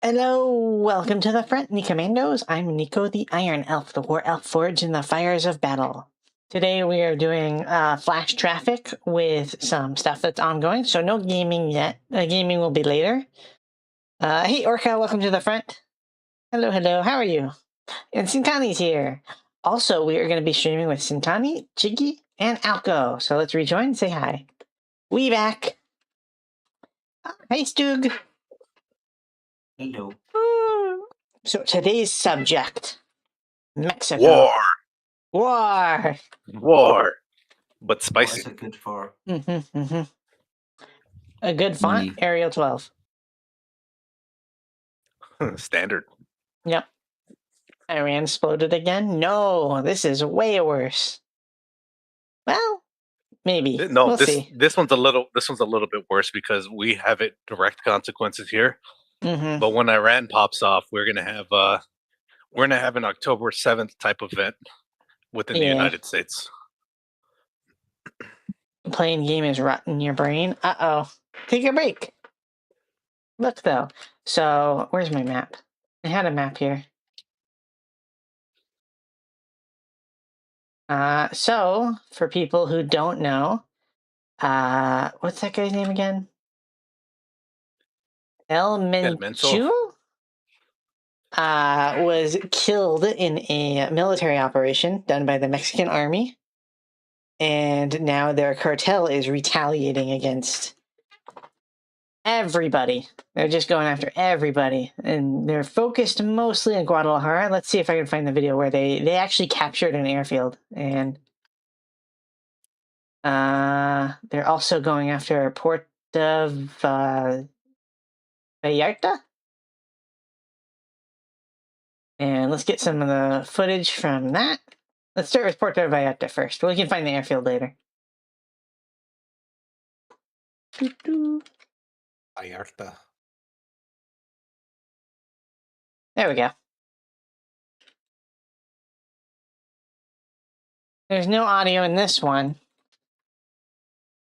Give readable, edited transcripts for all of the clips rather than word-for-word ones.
Hello, welcome to the front, Commandos. I'm Nico, the Iron Elf, the War Elf forged in the fires of battle. Today we are doing flash traffic with some stuff that's ongoing, so no gaming yet. Gaming will be later. Hey, Orca, welcome to the front. Hello, hello, how are you? And Sintani's here. Also, we are going to be streaming with Sintani, Chiggy, and Alco. So let's rejoin and say hi. We back. Hey, Stug. Hello. So today's subject, Mexico. War. War. War. But What spicy. is it good for? A good font, Money. Arial 12. Standard. Yep. Iran exploded again? No, this is way worse. Well, maybe. No, we'll see. this one's a little bit worse because we have it direct consequences here. But when Iran pops off, we're gonna have an October 7th type event within the United States. Playing game is rotting your brain. Uh-oh. Take a break. Look, though. So, where's my map? I had a map here. So, for people who don't know, what's that guy's name again? El Menchu? Was killed in a military operation done by the Mexican army. And now their cartel is retaliating against everybody. They're just going after everybody. And they're focused mostly in Guadalajara. Let's see if I can find the video where they actually captured an airfield. And they're also going after Port of Vallarta. And let's get some of the footage from that. Let's start with Puerto Vallarta first. We can find the airfield later. Vallarta. There we go. There's no audio in this one,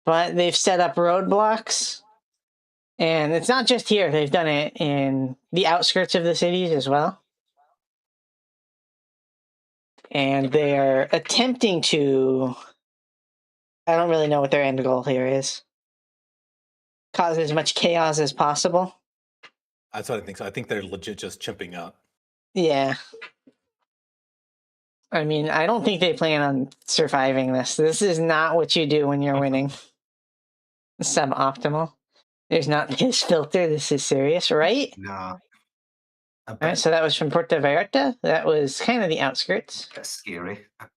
but they've set up roadblocks. And it's not just here. They've done it in the outskirts of the cities as well. And they're attempting to... I don't really know what their end goal here is. Cause as much chaos as possible. That's what I think. So I think they're legit just chimping out. Yeah. I mean, I don't think they plan on surviving this. This is not what you do when you're winning. Suboptimal. There's not this filter. This is serious, right? No. All right, so that was from Puerto Vallarta. That was kind of the outskirts. A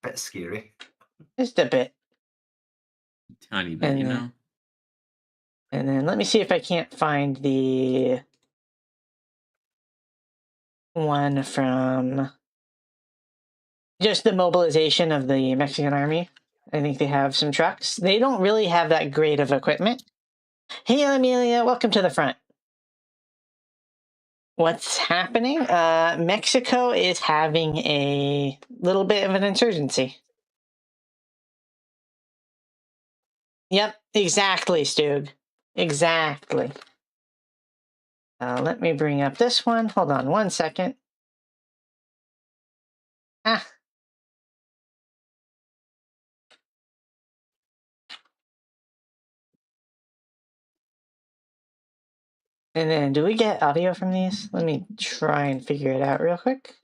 bit scary. Just a bit. Tiny bit, And you know? And then let me see if I can't find the one from just the mobilization of the Mexican army. I think they have some trucks. They don't really have that great of equipment. Hey, Amelia, welcome to the front. What's happening? Mexico is having a little bit of an insurgency. Yep, exactly, Stug. Exactly. Let me bring up this one. Hold on one second. Ah. And then, do we get audio from these? Let me try and figure it out real quick.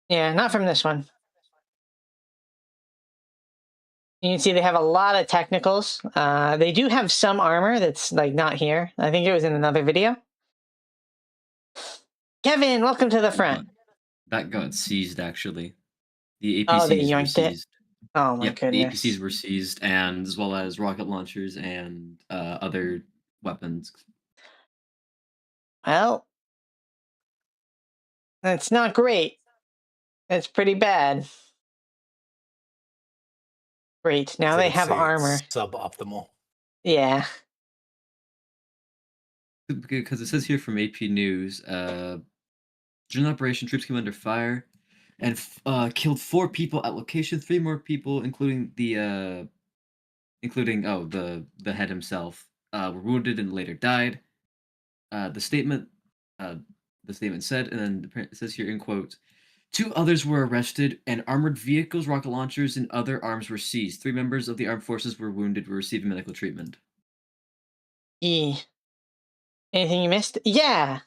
Yeah, not from this one. You can see they have a lot of technicals. They do have some armor that's like not here. I think it was in another video. Kevin, welcome to the front. That got seized, actually. The APCs Oh, they were yanked it? seized. Oh my goodness. The APCs were seized, and as well as rocket launchers and other weapons. Well, that's not great. That's pretty bad. Great, now they have armor. Suboptimal. Yeah. Because it says here from AP News, during the operation, troops came under fire and killed 4 people at location. 3 more people, including the including the head himself, were wounded and later died. The statement said, and then it says here in quote, 2 others were arrested, and armored vehicles, rocket launchers, and other arms were seized. 3 members of the armed forces were wounded, were receiving medical treatment. Anything you missed? Yeah.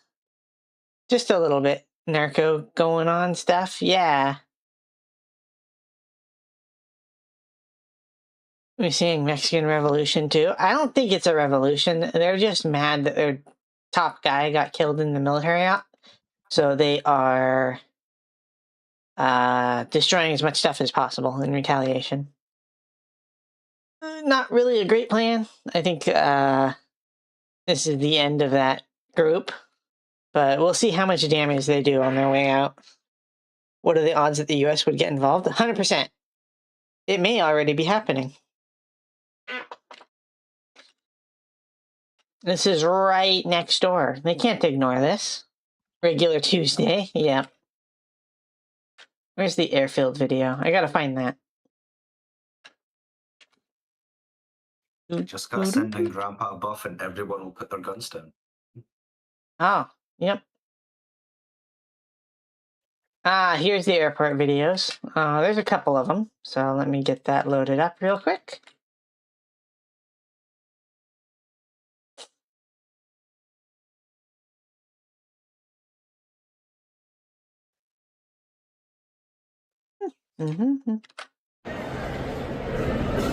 Just a little bit narco going on stuff. Yeah. We're seeing Mexican Revolution too. I don't think it's a revolution. They're just mad that their top guy got killed in the military op. So they are destroying as much stuff as possible in retaliation. Not really a great plan. I think this is the end of that group. But we'll see how much damage they do on their way out. What are the odds that the U.S. would get involved? 100%. It may already be happening. This is right next door. They can't ignore this. Regular Tuesday. Yeah. Where's the airfield video? I gotta find that. Just gotta send in Grandpa a buff and everyone will put their guns down. Oh, yep. Here's the airport videos. There's a couple of them, so let me get that loaded up real quick.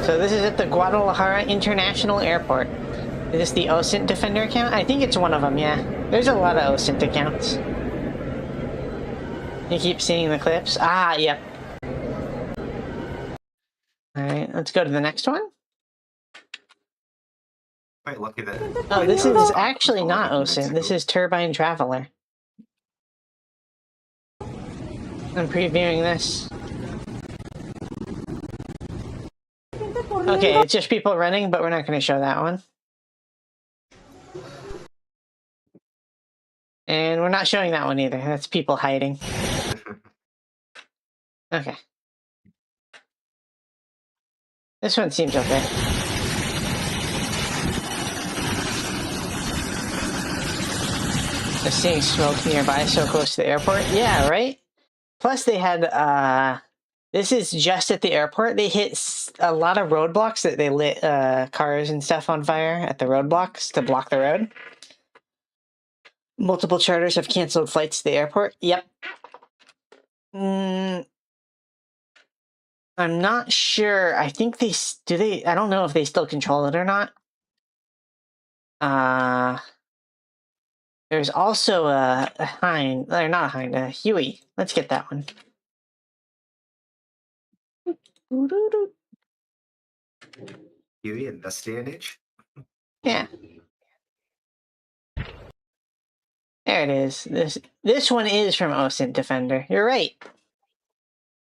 So this is at the Guadalajara International Airport. Is this the OSINT Defender account? I think it's one of them, yeah. There's a lot of OSINT accounts. You keep seeing the clips? Yep. Alright, let's go to the next one. Quite lucky that. Oh, this is actually not OSINT. This is Turbine Traveler. I'm previewing this. Okay, it's just people running, but we're not going to show that one. And we're not showing that one either. That's people hiding. Okay. This one seems okay. Just seeing smoke nearby so close to the airport. Yeah, right? Plus they had, this is just at the airport. They hit a lot of roadblocks that they lit cars and stuff on fire at the roadblocks to block the road. Multiple charters have canceled flights to the airport. Yep. I'm not sure. I think they I don't know if they still control it or not. There's also a Hind, or not a Hind, a Huey. Let's get that one. Huey in this day and age? Yeah. There it is. This one is from OSINT Defender. You're right.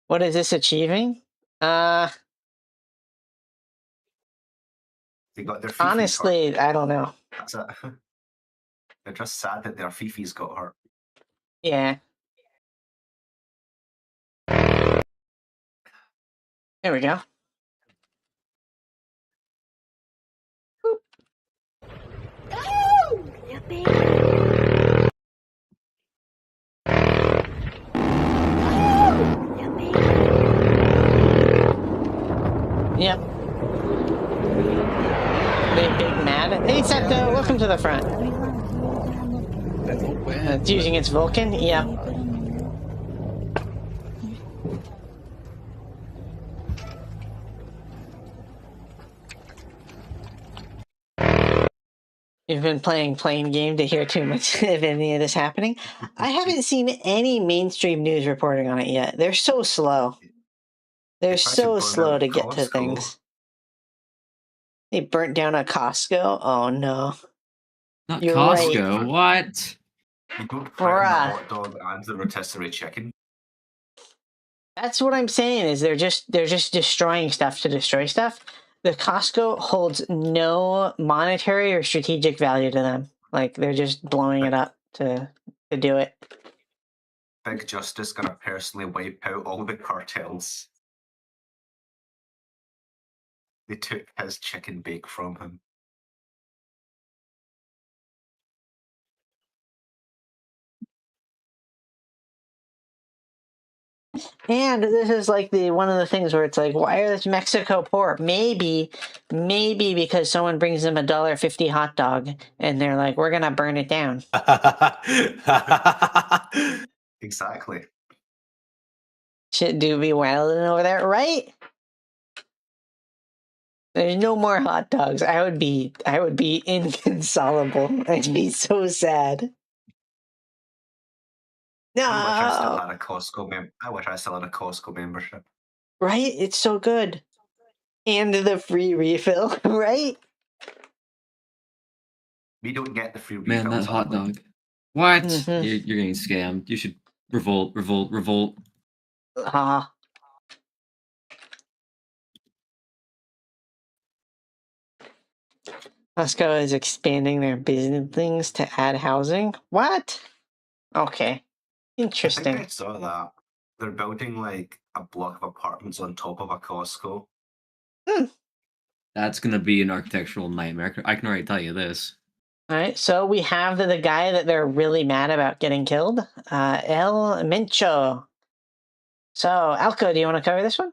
What is this achieving? They got their Fifi's honestly, hurt. I don't know. That's it. They're just sad that their Fifi's got hurt. Yeah. There we go. Yep. Big mad. Hey, Septo, welcome to the front. It's using its Vulcan? Yep. You've been playing Plane Game to hear too much of any of this happening. I haven't seen any mainstream news reporting on it yet. They're so slow. They're so slow to get to things. They burnt down a Costco? Oh no. Not You're Costco, right. What? You don't threaten the hot dog and the rotisserie chicken. That's what I'm saying, is they're just destroying stuff to destroy stuff. The Costco holds no monetary or strategic value to them. Like, they're just blowing it up to do it. Big Justice gonna personally wipe out all the cartels. They took his chicken bake from him. And this is like one of the things where it's like, why is Mexico poor? Maybe because someone brings them $1.50 hot dog, and they're like, we're gonna burn it down. Exactly. Shit do be wilding over there, right? There's no more hot dogs. I would be inconsolable. I'd be so sad. No. I wish I still had a Costco I wish I still had a Costco membership. Right? It's so good. And the free refill, right? We don't get the free refills. Man, that hot dog. What? Mhm. You're getting scammed. You should revolt. Costco is expanding their business things to add housing. What? Okay. I Interesting. think I saw that. They're building like a block of apartments on top of a Costco. That's gonna be an architectural nightmare. I can already tell you this. All right, so we have the guy that they're really mad about getting killed, El Mencho. So, Alco, do you want to cover this one?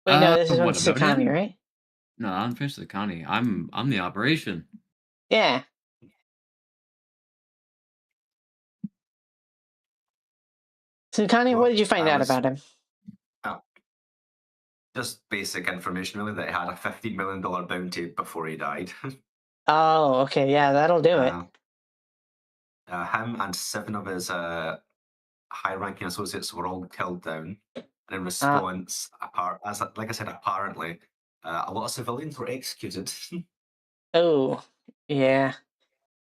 Wait, no, this is one what about Sakani, him? right? No, I'm Prince Sakani. I'm the operation. Yeah. Sakani, what did you find out about him? Just basic information, really, that he had a $15 million bounty before he died. Oh, okay, yeah, that'll do it. Him and 7 of his high-ranking associates were all killed down. And in response, like I said, apparently, a lot of civilians were executed. Oh, yeah.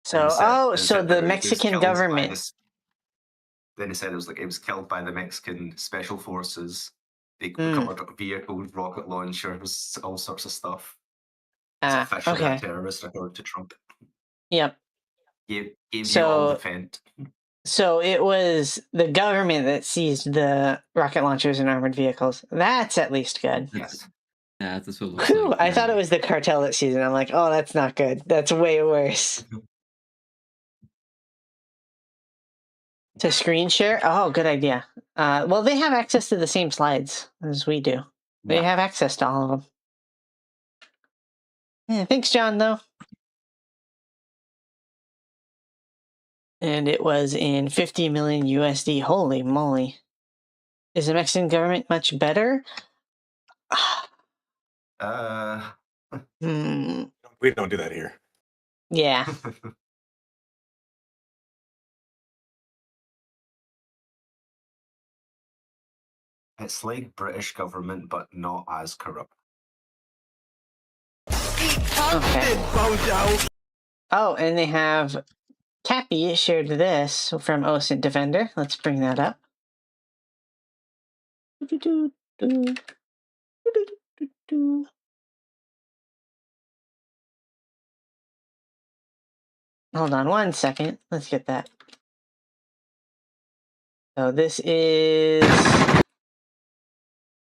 So, so the Mexican government. Then he said it was killed by the Mexican special forces. They recovered vehicles, rocket launchers, all sorts of stuff. It's officially a terrorist, according to Trump. Yep. Gave you all the vent. So it was the government that seized the rocket launchers and armored vehicles. That's at least good. Yes. Yeah, that's what it looks like. I thought it was the cartel that seized it. I'm like, oh, that's not good. That's way worse. To screen share? Oh, good idea. Well, they have access to the same slides as we do. They have access to all of them. Yeah, thanks, John, though. And it was in 50 million USD. Holy moly. Is the Mexican government much better? We don't do that here. Yeah. It's like British government, but not as corrupt. Okay. Oh, and they have Cappy shared this from OSINT Defender. Let's bring that up. Hold on one second. Let's get that. So this is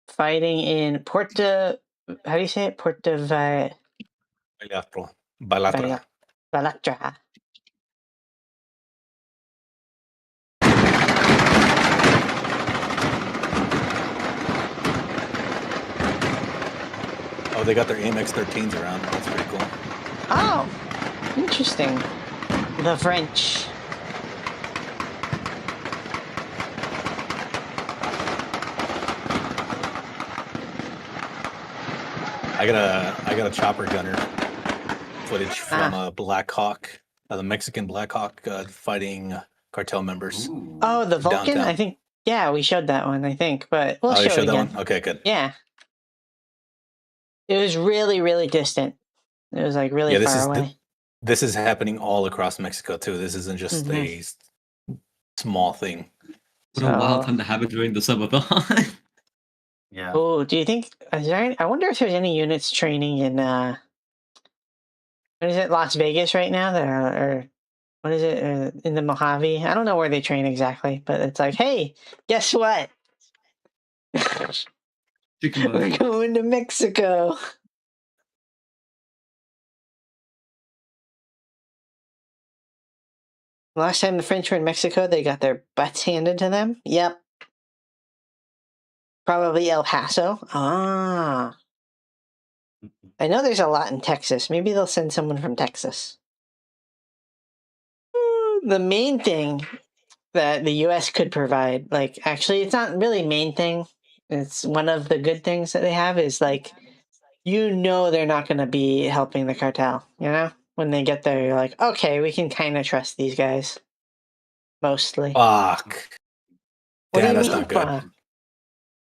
fighting in Porta. How do you say it? Porta Balatra. Balatra. Oh, they got their AMX 13s around. That's pretty cool. Oh, interesting. The French. I got a chopper gunner footage from Black Hawk, the Mexican Black Hawk fighting cartel members. Ooh. Oh, the Vulcan? Downtown. I think, yeah, we showed that one, I think, but we'll show it again. That one? Okay, good. Yeah. It was really, really distant. It was like really far away. This is happening all across Mexico too. This isn't just a small thing. What a wild time to have it during the subathon. Yeah. Oh, do you think? I wonder if there's any units training in what is it, Las Vegas right now? That are, or what is it in the Mojave? I don't know where they train exactly, but it's like, hey, guess what? We're going to Mexico. Last time the French were in Mexico, they got their butts handed to them. Yep. Probably El Paso. Ah. I know there's a lot in Texas. Maybe they'll send someone from Texas. The main thing that the U.S. could provide, like, actually, it's not really main thing. It's one of the good things that they have is, like, you know they're not going to be helping the cartel, you know? When they get there, you're like, okay, we can kind of trust these guys. Mostly. Fuck. What Damn, do you that's mean, not good. fuck?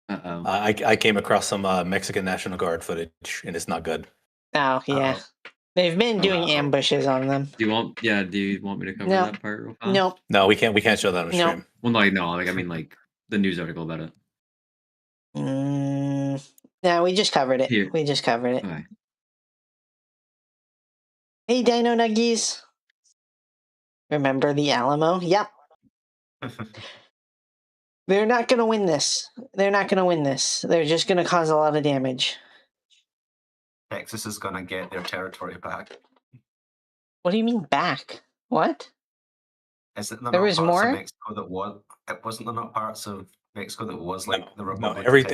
Uh-oh. I came across some Mexican National Guard footage, and it's not good. Oh, yeah. They've been doing ambushes on them. Do you want me to cover No. that part real fast? Nope. No, we can't show that on the Nope. stream. Well, no, like I mean, like the news article about it. No, we just covered it. Here. We just covered it. Okay. Hey, Dino Nuggies. Remember the Alamo? Yep. They're not going to win this. They're not going to win this. They're just going to cause a lot of damage. Texas is going to get their territory back. What do you mean back? What? Is it There was more? Of Mexico that was? It wasn't there not parts of Mexico that was like the No, Republic of Texas?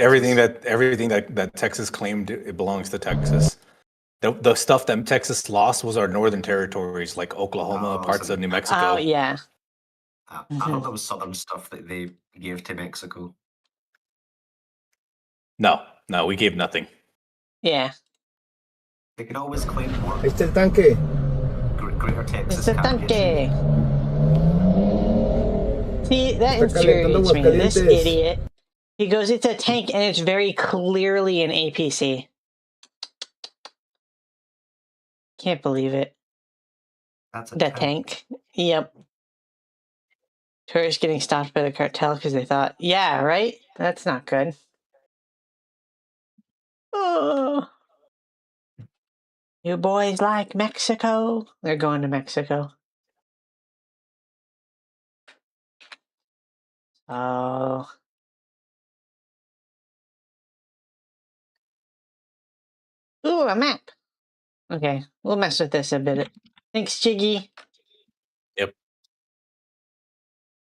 everything that Texas claimed it belongs to Texas. The stuff that Texas lost was our northern territories, like Oklahoma, parts of New Mexico. Oh, yeah. I thought there was southern stuff that they gave to Mexico. No, we gave nothing. Yeah. They can always claim more. Ahí está el tanque. Greater Texas. It's a can't get tanque. See, that Está calentando infuriates me. This Aguascalientes. idiot. He goes, it's a tank, and it's very clearly an APC. Can't believe it. That's a That tank. Yep. Tourists getting stopped by the cartel because they thought, yeah, right? That's not good. Oh. You boys like Mexico? They're going to Mexico. Oh. Ooh, a map. Okay, we'll mess with this a bit. Thanks, Chiggy. Yep.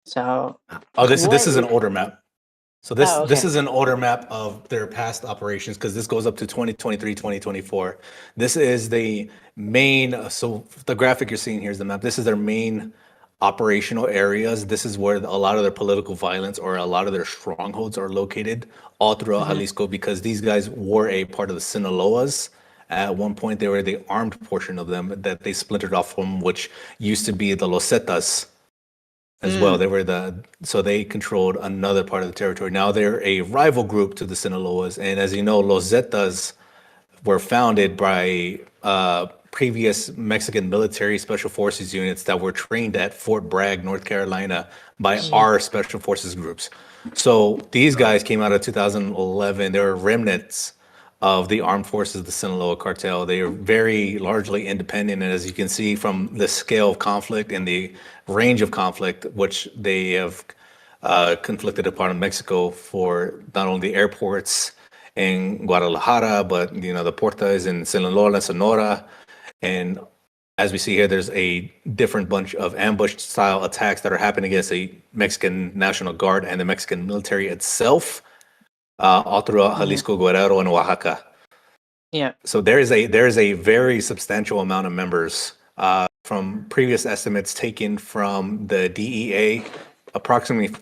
So. Oh, this is an older map. So this okay. is an older map of their past operations because this goes up to 2023, 2024. This is the main. So the graphic you're seeing here is the map. This is their main operational areas. This is where a lot of their political violence or a lot of their strongholds are located all throughout Jalisco because these guys were a part of the Sinaloas. At one point, they were the armed portion of them that they splintered off from, which used to be the Los Zetas as well. So they controlled another part of the territory. Now they're a rival group to the Sinaloas. And as you know, Los Zetas were founded by previous Mexican military special forces units that were trained at Fort Bragg, North Carolina by our special forces groups. So these guys came out of 2011. They were remnants of the armed forces of the Sinaloa cartel. They are very largely independent. And as you can see from the scale of conflict and the range of conflict, which they have conflicted upon in Mexico for not only the airports in Guadalajara, but the Portas in Sinaloa and Sonora. And as we see here, there's a different bunch of ambush-style attacks that are happening against the Mexican National Guard and the Mexican military itself, all throughout Jalisco, Guerrero, and Oaxaca. Yeah. So there is a very substantial amount of members. From previous estimates taken from the DEA, approximately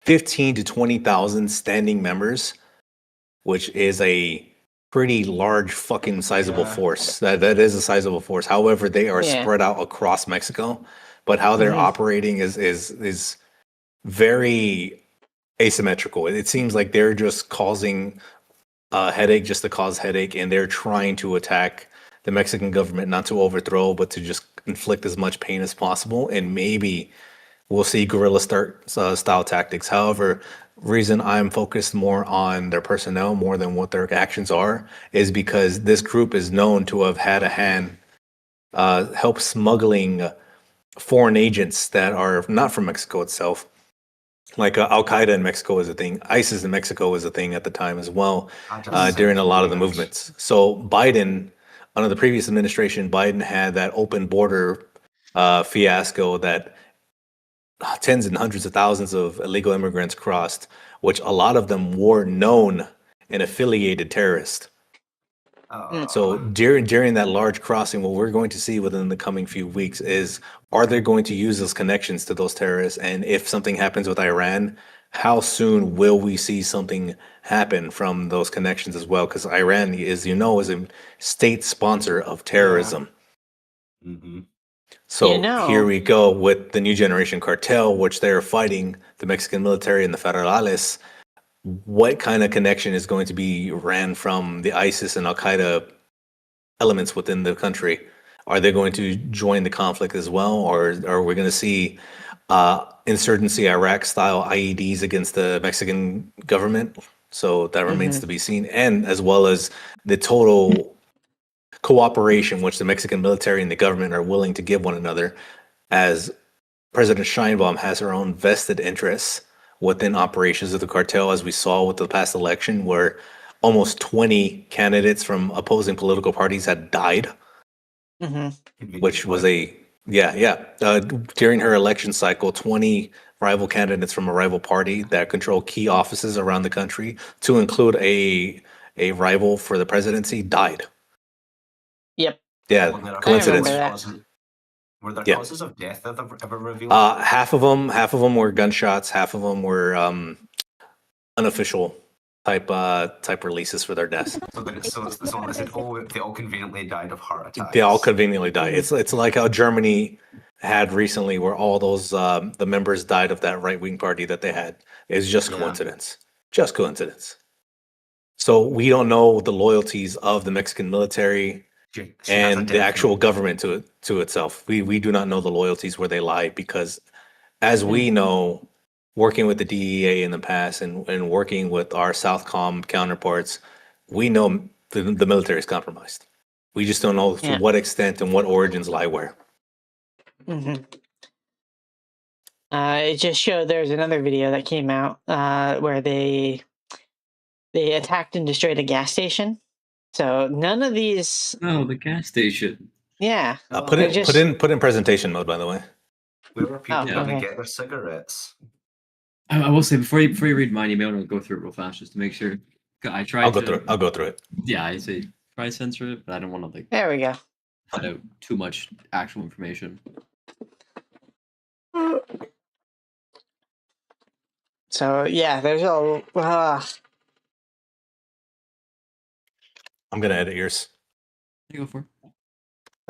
15 to 20,000 standing members, which is a pretty large fucking sizable force. That is a sizable force. However, they are spread out across Mexico, but how they're operating is very asymmetrical. It seems like they're just causing a headache just to cause headache, and they're trying to attack the Mexican government, not to overthrow, but to just inflict as much pain as possible. And maybe we'll see guerrilla style tactics. However, reason I'm focused more on their personnel more than what their actions are is because this group is known to have had a hand help smuggling foreign agents that are not from Mexico itself. Like Al-Qaeda in Mexico is a thing. ISIS in Mexico was a thing at the time as well, during a lot of the movements. So Biden, under the previous administration, Biden had that open border fiasco that tens and hundreds of thousands of illegal immigrants crossed, which a lot of them were known and affiliated terrorists. So during that large crossing, what we're going to see within the coming few weeks is, are they going to use those connections to those terrorists? And if something happens with Iran, how soon will we see something happen from those connections as well? Because Iran, as you know, is a state sponsor of terrorism. Mm-hmm. So here we go with the new generation cartel, which they're fighting the Mexican military and the federales. What kind of connection is going to be ran from the ISIS and Al Qaeda elements within the country? Are they going to join the conflict as well, or are we going to see insurgency Iraq style IEDs against the Mexican government? So that remains to be seen, and as well as the total cooperation which the Mexican military and the government are willing to give one another, as President Sheinbaum has her own vested interests within operations of the cartel, as we saw with the past election, where almost 20 candidates from opposing political parties had died, which was during her election cycle, 20 rival candidates from a rival party that control key offices around the country, to include a rival for the presidency, died. Yep. Yeah, coincidence. Were there causes of death ever revealed? Half of them were gunshots. Half of them were unofficial type releases for their deaths. So they said, oh, they all conveniently died of heart attacks. They all conveniently died. It's like how Germany had recently, where all those the members died of that right wing party that they had. It's just coincidence. Just coincidence. So we don't know the loyalties of the Mexican military and the actual government to itself. We do not know the loyalties where they lie, because as we know, working with the DEA in the past and working with our Southcom counterparts, we know the military is compromised. We just don't know to what extent and what origins lie where. It just showed there's another video that came out where they attacked and destroyed a gas station. So none of these. Oh, the gas station. Yeah. Put in presentation mode, by the way. Where are people going to get their cigarettes? I will say, before you read mine, you may want to go through it real fast just to make sure. I tried. I'll go through it. Yeah, I say try censor it, but I don't want to There we go. Cut out too much actual information. So yeah, there's a. I'm gonna edit yours. You go for it.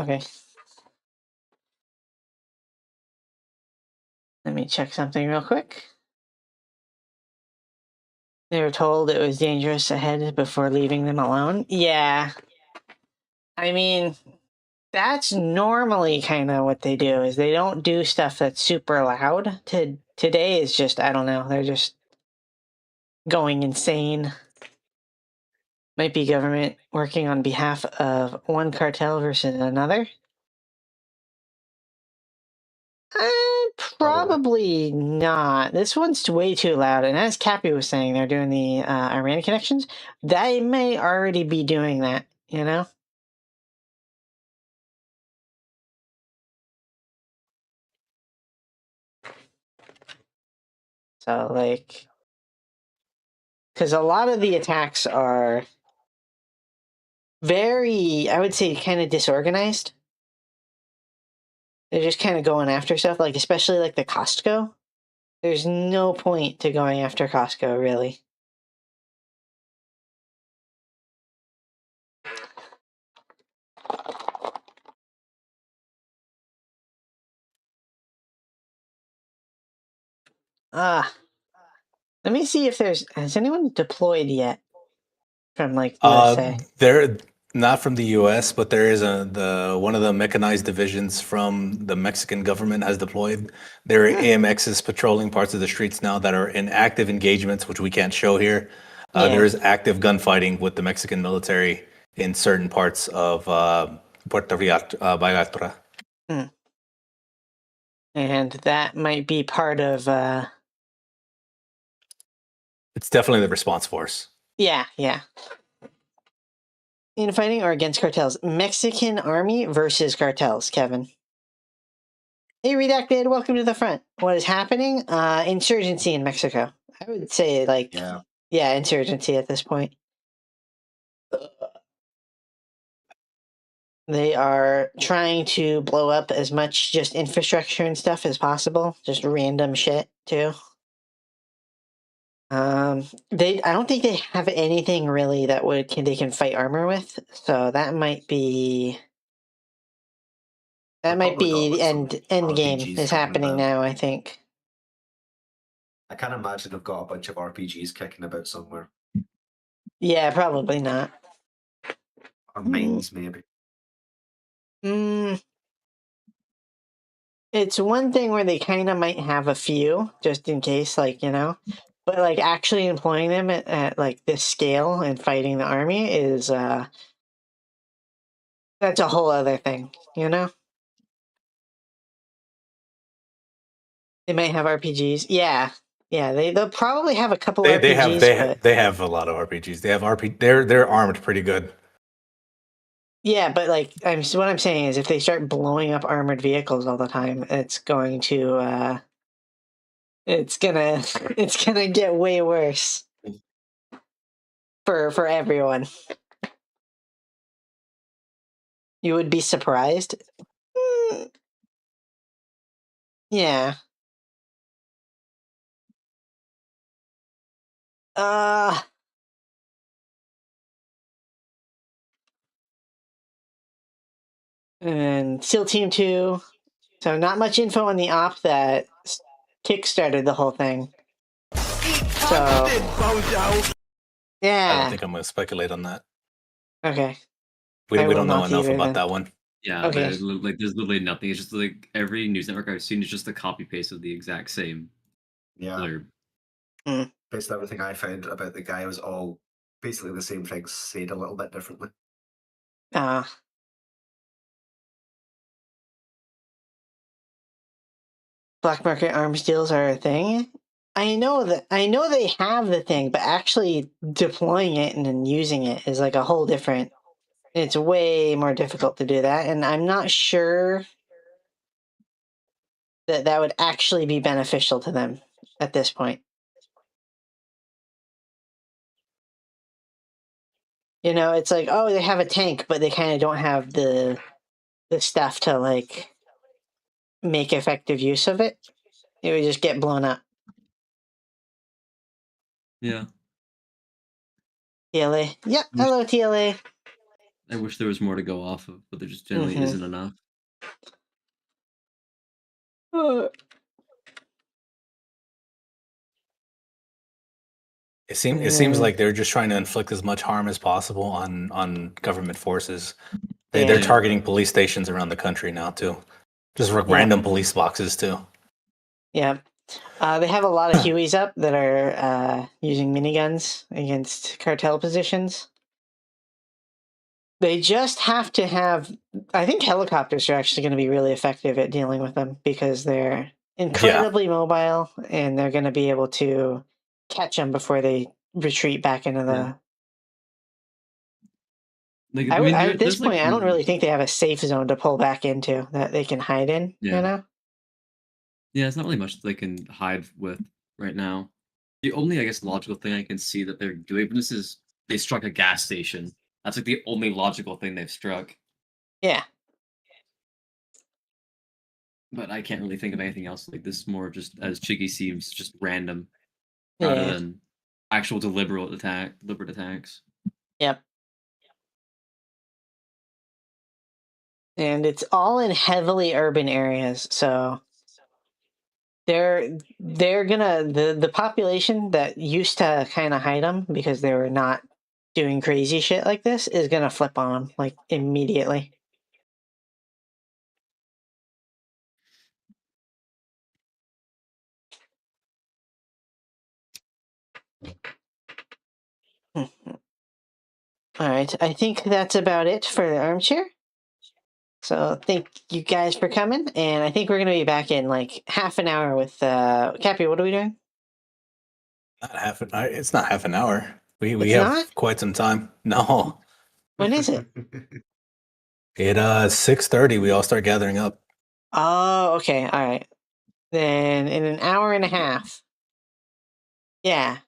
Okay. Let me check something real quick. They were told it was dangerous ahead before leaving them alone. Yeah. I mean, that's normally kind of what they do, is they don't do stuff that's super loud. Today is just, I don't know, they're just going insane. Might be government working on behalf of one cartel versus another. Probably not. This one's way too loud. And as Cappy was saying, they're doing the Iran connections. They may already be doing that, you know? So, like, because a lot of the attacks are very, I would say, kind of disorganized. They're just kind of going after stuff, like, especially like the Costco. There's no point to going after Costco, really. Let me see if has anyone deployed yet from like USA? They're not from the US, but there is one of the mechanized divisions from the Mexican government has deployed. There are AMXs patrolling parts of the streets now that are in active engagements, which we can't show here. There is active gunfighting with the Mexican military in certain parts of Puerto Vallarta. And that might be part of... It's definitely the response force. Yeah. In fighting or against cartels? Mexican army versus cartels, Kevin. Hey, Redacted, welcome to the front. What is happening? Insurgency in Mexico. I would say, like, yeah, insurgency at this point. They are trying to blow up as much just infrastructure and stuff as possible. Just random shit, too. I don't think they have anything really that they can fight armor with, so that might be the end game RPGs is happening now, I think. I can't imagine they've got a bunch of RPGs kicking about somewhere. Yeah, probably not. Or mines, maybe. It's one thing where they kind of might have a few, just in case, like, you know. But, like, actually employing them at like, this scale and fighting the army is, that's a whole other thing, you know? They might have RPGs. Yeah. Yeah, they'll probably have a couple RPGs. They have a lot of RPGs. They have they're armed pretty good. Yeah, but like what I'm saying is if they start blowing up armored vehicles all the time, it's going to it's gonna get way worse for everyone. You would be surprised. Yeah. And SEAL Team 2. So not much info on the op that kickstarted the whole thing. So yeah. I don't think I'm going to speculate on that. Okay. We don't know enough about that one. Yeah, okay. There's literally nothing. It's just like every news network I've seen is just a copy paste of the exact same. Yeah. Basically, everything I found about the guy was all basically the same things, said a little bit differently. Black market arms deals are a thing. I know they have the thing, but actually deploying it and then using it is like a whole different. It's way more difficult to do that, and I'm not sure that would actually be beneficial to them at this point. You know, it's like, oh, they have a tank, but they kind of don't have the stuff to like make effective use of it. It would just get blown up. Yeah. TLA. Yep. Hello, TLA. I wish there was more to go off of, but there just generally isn't enough. It seems like they're just trying to inflict as much harm as possible on government forces. They're targeting police stations around the country now too, just random police boxes too. Yeah, they have a lot of Hueys up that are using miniguns against cartel positions. They just have to have. I think helicopters are actually going to be really effective at dealing with them because they're incredibly mobile and they're going to be able to catch them before they retreat back into the. Like, at this point, I don't really think they have a safe zone to pull back into that they can hide in. Yeah. You know. Yeah, it's not really much they can hide with right now. The only, I guess, logical thing I can see that they're doing this is they struck a gas station. That's like the only logical thing they've struck. Yeah. But I can't really think of anything else. Like this more just, as Chiggy seems, just random rather than actual deliberate attacks. Yep. And it's all in heavily urban areas, so they're gonna the population that used to kind of hide them because they were not doing crazy shit like this is gonna flip on them like immediately. All right, I think that's about it for the armchair. So thank you guys for coming, and I think we're gonna be back in like half an hour with Cappy. What are we doing? It's not half an hour. We have quite some time. No. When is it? At 6:30, we all start gathering up. Oh, okay. All right. Then in an hour and a half. Yeah.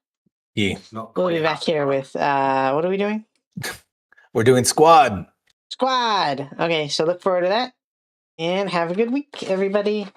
Yeah. Not We'll quite be back half an here hour. with what are we doing? We're doing squad. Squad. Okay, so look forward to that. And have a good week, everybody.